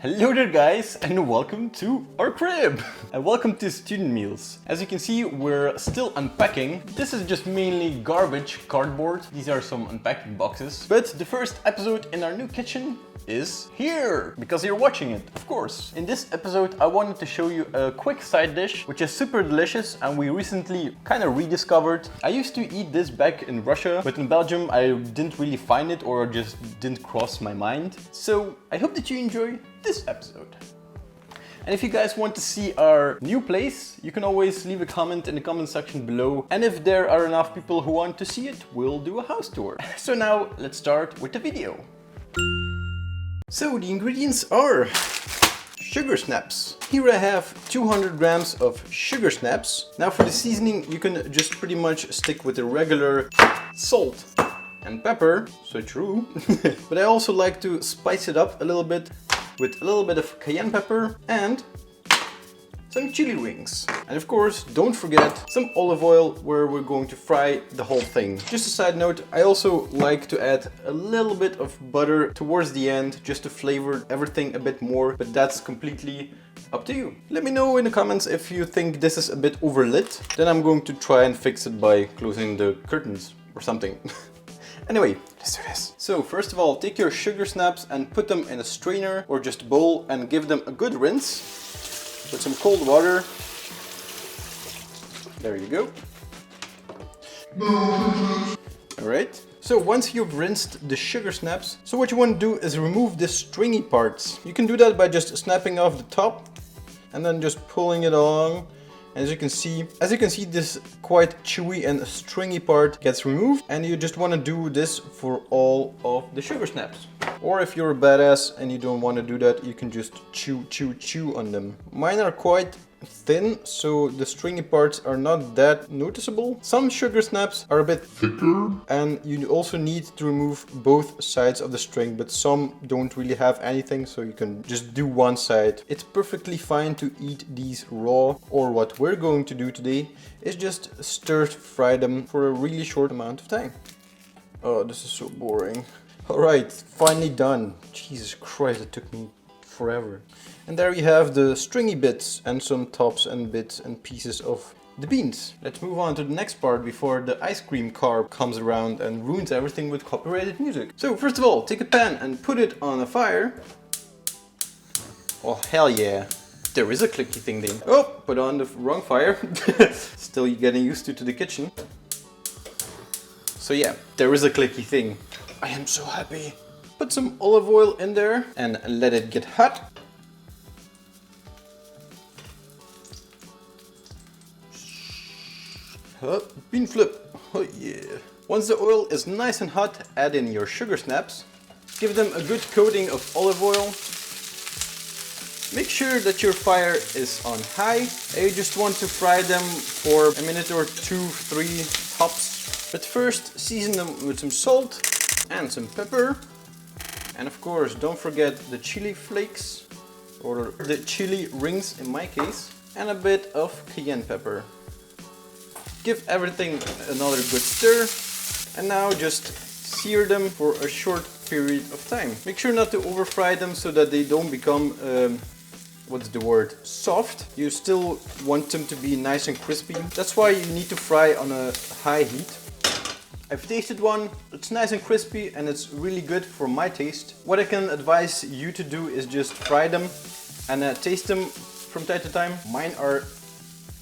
Hello there guys, and welcome to our crib! And welcome to Student Meals. As you can see, we're still unpacking. This is just mainly garbage, cardboard. These are some unpacked boxes. But the first episode in our new kitchen is here, because you're watching it, of course. In this episode, I wanted to show you a quick side dish, which is super delicious and we recently kind of rediscovered. I used to eat this back in Russia, but in Belgium I didn't really find it or just didn't cross my mind. So I hope that you enjoy this episode. And if you guys want to see our new place, you can always leave a comment in the comment section below. And if there are enough people who want to see it, we'll do a house tour. So now let's start with the video. So the ingredients are sugar snaps. Here I have 200 grams of sugar snaps. Now for the seasoning, you can just pretty much stick with the regular salt and pepper, so true. But I also like to spice it up a little bit with a little bit of cayenne pepper and some chili rings. And of course, don't forget some olive oil where we're going to fry the whole thing. Just a side note, I also like to add a little bit of butter towards the end just to flavor everything a bit more, but that's completely up to you. Let me know in the comments if you think this is a bit overlit. Then I'm going to try and fix it by closing the curtains or something. Anyway, let's do this. So first of all, take your sugar snaps and put them in a strainer or just bowl and give them a good rinse with some cold water. There you go. Alright, so once you've rinsed the sugar snaps, so what you want to do is remove the stringy parts. You can do that by just snapping off the top and then just pulling it along. As you can see, this quite chewy and stringy part gets removed, and you just want to do this for all of the sugar snaps. Or if you're a badass and you don't want to do that, you can just chew on them. Mine are quite thin, so the stringy parts are not that noticeable. Some sugar snaps are a bit thicker, and you also need to remove both sides of the string, but some don't really have anything, so you can just do one side. It's perfectly fine to eat these raw, or what we're going to do today is just stir fry them for a really short amount of time. Oh, this is so boring. Alright, finally done. Jesus Christ, it took me forever. And there you have the stringy bits and some tops and bits and pieces of the beans. Let's move on to the next part before the ice cream car comes around and ruins everything with copyrighted music. So first of all, take a pan and put it on a fire. Oh hell yeah. There is a clicky thing there. Oh, put on the wrong fire. Still getting used to the kitchen. So yeah, there is a clicky thing. I am so happy. Put some olive oil in there and let it get hot. Bean flip. Oh yeah. Once the oil is nice and hot, add in your sugar snaps. Give them a good coating of olive oil. Make sure that your fire is on high. You just want to fry them for a minute or 2, 3 tops. But first, season them with some salt and some pepper. And of course, don't forget the chili flakes, or the chili rings in my case, and a bit of cayenne pepper. Give everything another good stir, and now just sear them for a short period of time. Make sure not to over fry them so that they don't become, soft. You still want them to be nice and crispy. That's why you need to fry on a high heat. I've tasted one, it's nice and crispy and it's really good for my taste. What I can advise you to do is just fry them and taste them from time to time. Mine are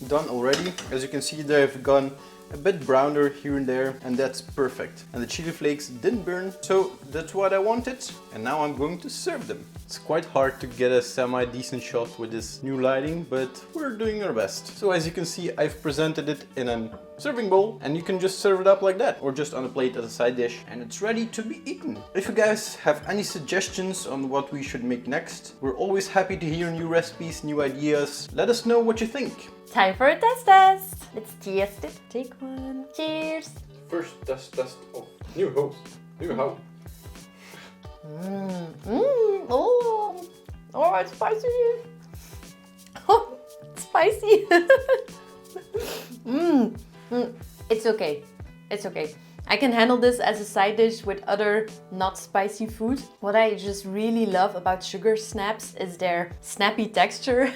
done already. As you can see, they've gone a bit browner here and there, and that's perfect. And the chili flakes didn't burn, so that's what I wanted. And now I'm going to serve them. It's quite hard to get a semi-decent shot with this new lighting, but we're doing our best. So as you can see, I've presented it in a serving bowl, and you can just serve it up like that, or just on a plate as a side dish, and it's ready to be eaten. If you guys have any suggestions on what we should make next, we're always happy to hear new recipes, new ideas. Let us know what you think. Time for a test. Let's test it. Take one. Cheers. First test of new host. New house. Oh, it's spicy. Oh, it's spicy. It's okay. It's okay. I can handle this as a side dish with other not spicy food. What I just really love about sugar snaps is their snappy texture.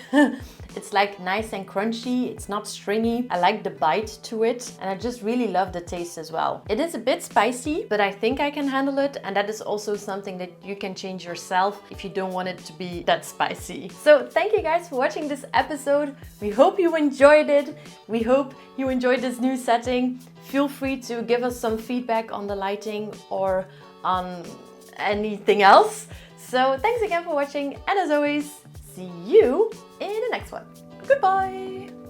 It's like nice and crunchy, it's not stringy. I like the bite to it, and I just really love the taste as well. It is a bit spicy, but I think I can handle it, and that is also something that you can change yourself if you don't want it to be that spicy. So thank you guys for watching this episode. We hope you enjoyed it. We hope you enjoyed this new setting. Feel free to give us some feedback on the lighting or on anything else. So thanks again for watching, and as always, see you in the next one. Goodbye!